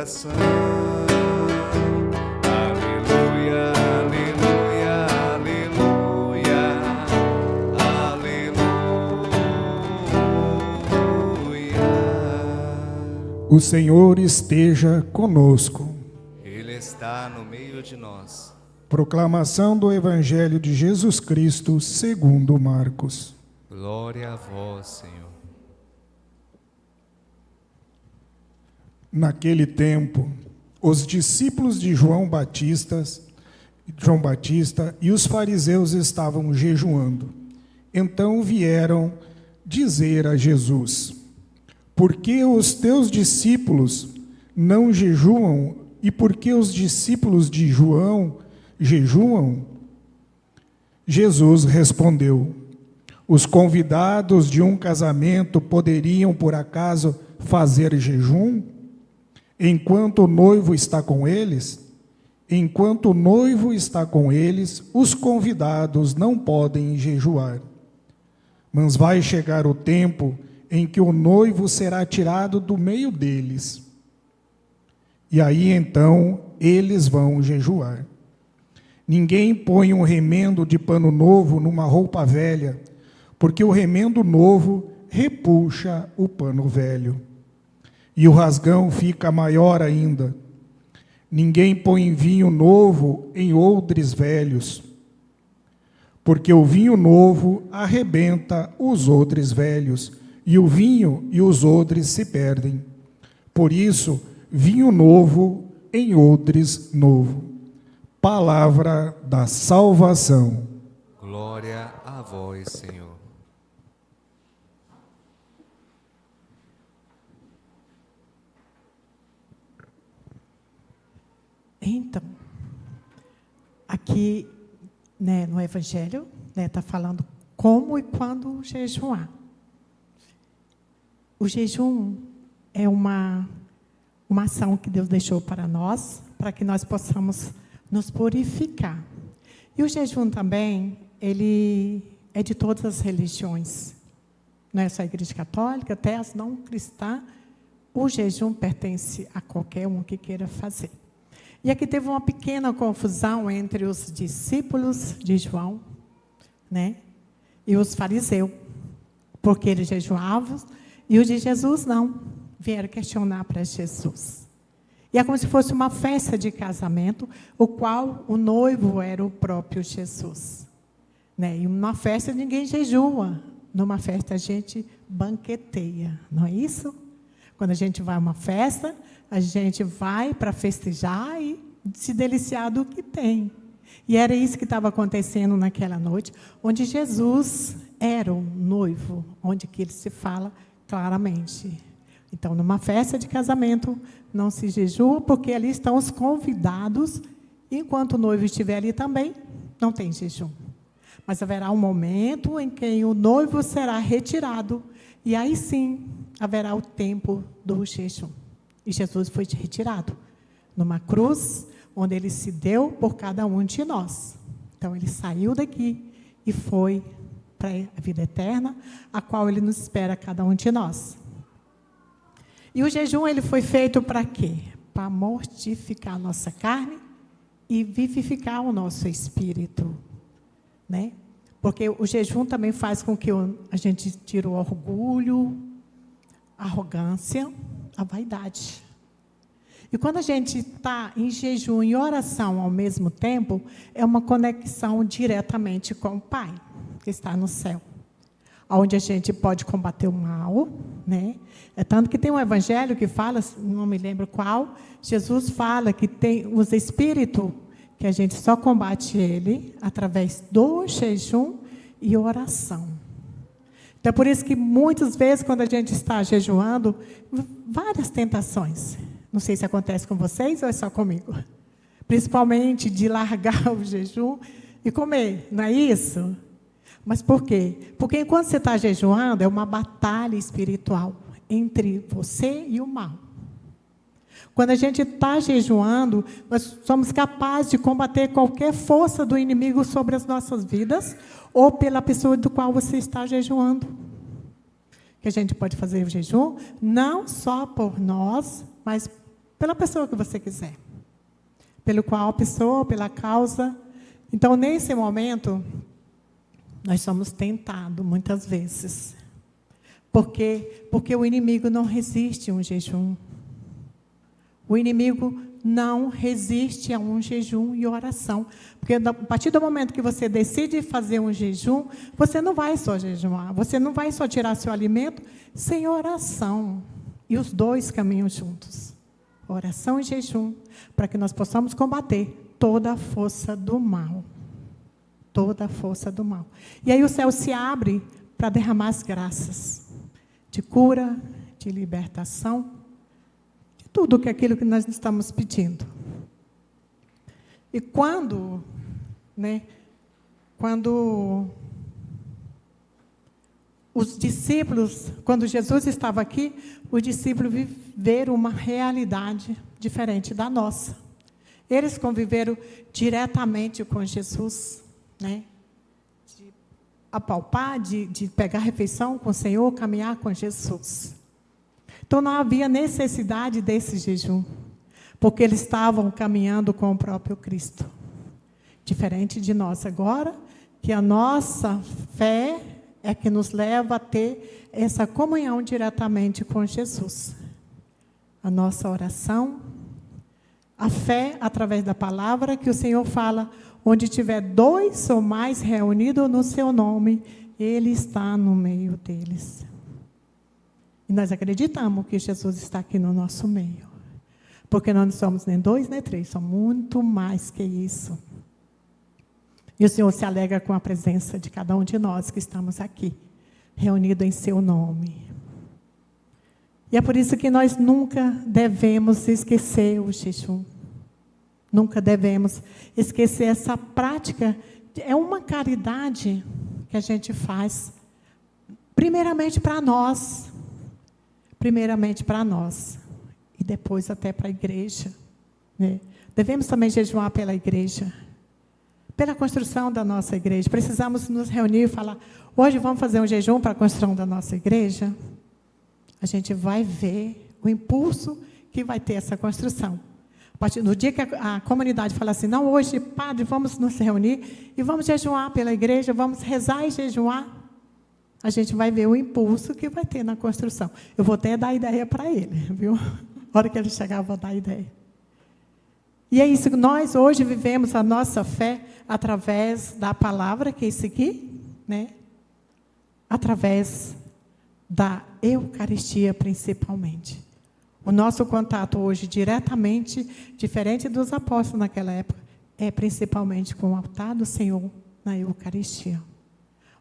coração. Aleluia, aleluia, aleluia, aleluia. O Senhor esteja conosco. Ele está no meio de nós. Proclamação do Evangelho de Jesus Cristo segundo Marcos. Glória a vós, Senhor. Naquele tempo, os discípulos de João Batista e os fariseus estavam jejuando. Então vieram dizer a Jesus: por que os teus discípulos não jejuam e por que os discípulos de João jejuam? Jesus respondeu: os convidados de um casamento poderiam, por acaso, fazer jejum, enquanto o noivo está com eles? Enquanto o noivo está com eles, os convidados não podem jejuar. Mas vai chegar o tempo em que o noivo será tirado do meio deles. E aí então eles vão jejuar. Ninguém põe um remendo de pano novo numa roupa velha, porque o remendo novo repuxa o pano velho, e o rasgão fica maior ainda. Ninguém põe vinho novo em odres velhos, porque o vinho novo arrebenta os odres velhos, e o vinho e os odres se perdem. Por isso, vinho novo em odres novo. Palavra da salvação. Glória a vós, Senhor. Então, aqui, né, no Evangelho, está falando como e quando jejuar. O jejum é uma ação que Deus deixou para nós, para que nós possamos nos purificar. E o jejum também, ele é de todas as religiões. Não é só a Igreja Católica, até as não cristãs, o jejum pertence a qualquer um que queira fazer. E aqui teve uma pequena confusão entre os discípulos de João, né, e os fariseus, porque eles jejuavam e os de Jesus não. Vieram questionar para Jesus. E é como se fosse uma festa de casamento, o qual o noivo era o próprio Jesus. Né? E numa festa ninguém jejua, numa festa a gente banqueteia, não é isso? Quando a gente vai a uma festa, a gente vai para festejar e se deliciar do que tem. E era isso que estava acontecendo naquela noite, onde Jesus era o noivo, onde que ele se fala claramente. Então, numa festa de casamento, não se jejua, porque ali estão os convidados, e enquanto o noivo estiver ali também, não tem jejum. Mas haverá um momento em que o noivo será retirado, e aí sim haverá o tempo do jejum. E Jesus foi retirado numa cruz, onde ele se deu por cada um de nós. Então, ele saiu daqui e foi para a vida eterna, a qual ele nos espera, cada um de nós. E o jejum, ele foi feito para quê? Para mortificar a nossa carne e vivificar o nosso espírito, né? Porque o jejum também faz com que a gente tire o orgulho, a arrogância, a vaidade. E quando a gente está em jejum e oração ao mesmo tempo, é uma conexão diretamente com o Pai, que está no céu, onde a gente pode combater o mal, né? É tanto que tem um evangelho que fala, não me lembro qual, Jesus fala que tem os espíritos, que a gente só combate ele através do jejum e oração. Então, é por isso que muitas vezes, quando a gente está jejuando, várias tentações. Não sei se acontece com vocês ou é só comigo. Principalmente de largar o jejum e comer, não é isso? Mas por quê? Porque enquanto você está jejuando, é uma batalha espiritual entre você e o mal. Quando a gente está jejuando, nós somos capazes de combater qualquer força do inimigo sobre as nossas vidas, ou pela pessoa do qual você está jejuando. Que a gente pode fazer o jejum, não só por nós, mas pela pessoa que você quiser. Pelo qual a pessoa, pela causa. Então, nesse momento, nós somos tentados muitas vezes. Porque o inimigo não resiste a um jejum. O inimigo não resiste a um jejum e oração. Porque a partir do momento que você decide fazer um jejum, você não vai só jejuar, você não vai só tirar seu alimento sem oração. E os dois caminham juntos. Oração e jejum, para que nós possamos combater toda a força do mal. Toda a força do mal. E aí o céu se abre para derramar as graças de cura, de libertação, de tudo aquilo que nós estamos pedindo. E quando os discípulos, quando Jesus estava aqui, os discípulos viveram uma realidade diferente da nossa. Eles conviveram diretamente com Jesus, de apalpar, de pegar refeição com o Senhor, caminhar com Jesus. Então não havia necessidade desse jejum, porque eles estavam caminhando com o próprio Cristo. Diferente de nós agora, que a nossa fé é que nos leva a ter essa comunhão diretamente com Jesus. A nossa oração, a fé através da palavra que o Senhor fala, onde tiver 2 ou mais reunidos no seu nome, Ele está no meio deles. E nós acreditamos que Jesus está aqui no nosso meio. Porque nós não somos nem 2, nem 3, somos muito mais que isso. E o Senhor se alegra com a presença de cada um de nós que estamos aqui, reunidos em seu nome. E é por isso que nós nunca devemos esquecer o jejum. Nunca devemos esquecer essa prática. É uma caridade que a gente faz, primeiramente para nós. Primeiramente para nós. E depois até para a igreja. Devemos também jejuar pela igreja. Pela construção da nossa igreja. Precisamos nos reunir e falar, hoje vamos fazer um jejum para a construção da nossa igreja? A gente vai ver o impulso que vai ter essa construção. A partir do dia que a comunidade fala assim, não, hoje, padre, vamos nos reunir e vamos jejuar pela igreja, vamos rezar e jejuar, a gente vai ver o impulso que vai ter na construção. Eu vou até dar ideia para ele, viu? Na hora que ele chegar, eu vou dar ideia. E é isso que nós hoje vivemos a nossa fé através da palavra, que é isso aqui, através da Eucaristia, principalmente. O nosso contato hoje, diretamente, diferente dos apóstolos naquela época, é principalmente com o altar do Senhor na Eucaristia.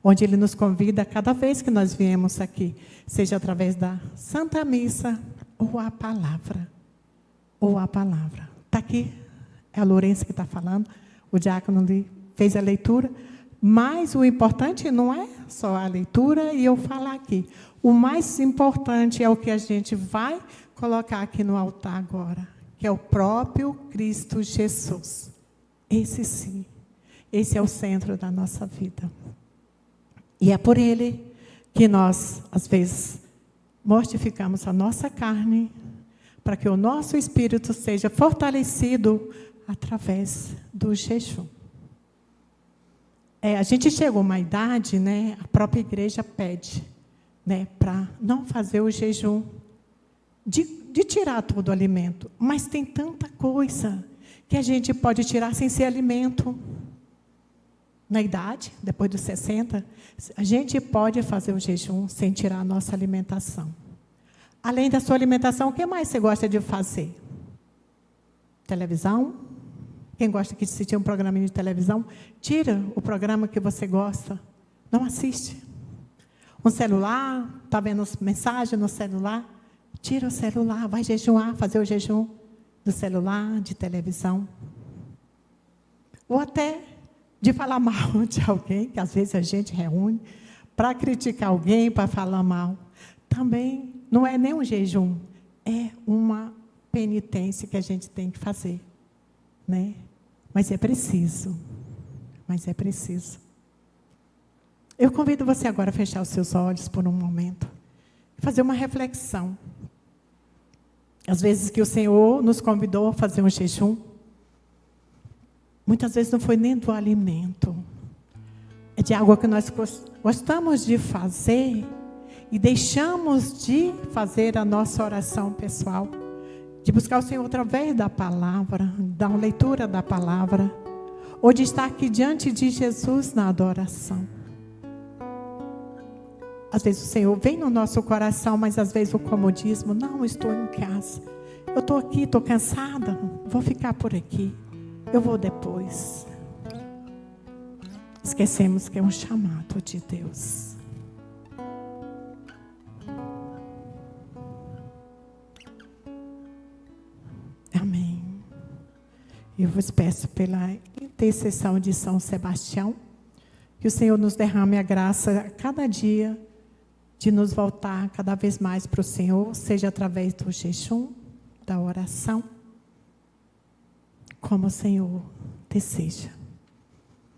Onde Ele nos convida, cada vez que nós viemos aqui, seja através da Santa Missa ou a palavra. Ou a palavra. Está aqui, é a Lourença que está falando, o diácono ali fez a leitura, mas o importante não é só a leitura e eu falar aqui. O mais importante é o que a gente vai colocar aqui no altar agora, que é o próprio Cristo Jesus. Esse sim, esse é o centro da nossa vida. E é por Ele que nós, às vezes, mortificamos a nossa carne, para que o nosso espírito seja fortalecido através do jejum. A gente chegou a uma idade, a própria igreja pede, para não fazer o jejum, de tirar todo o alimento. Mas tem tanta coisa que a gente pode tirar sem ser alimento. Na idade, depois dos 60, a gente pode fazer o jejum sem tirar a nossa alimentação. Além da sua alimentação, o que mais você gosta de fazer? Televisão? Quem gosta de assistir um programinha de televisão, tira o programa que você gosta. Não assiste. Um celular, está vendo mensagem no celular? Tira o celular, vai jejuar, fazer o jejum do celular, de televisão. Ou até de falar mal de alguém, que às vezes a gente reúne, para criticar alguém, para falar mal. Também não é nem um jejum, é uma penitência que a gente tem que fazer. Mas é preciso. Eu convido você agora a fechar os seus olhos por um momento. Fazer uma reflexão. Às vezes que o Senhor nos convidou a fazer um jejum, muitas vezes não foi nem do alimento, é de algo que nós gostamos de fazer e deixamos de fazer a nossa oração pessoal, de buscar o Senhor através da palavra, da leitura da palavra, ou de estar aqui diante de Jesus na adoração. Às vezes o Senhor vem no nosso coração, mas às vezes o comodismo, não, estou em casa, eu estou aqui, estou cansada, vou ficar por aqui, eu vou depois. Esquecemos que é um chamado de Deus. Amém. Eu vos peço pela intercessão de São Sebastião, que o Senhor nos derrame a graça a cada dia de nos voltar cada vez mais para o Senhor, seja através do jejum, da oração, como o Senhor deseja.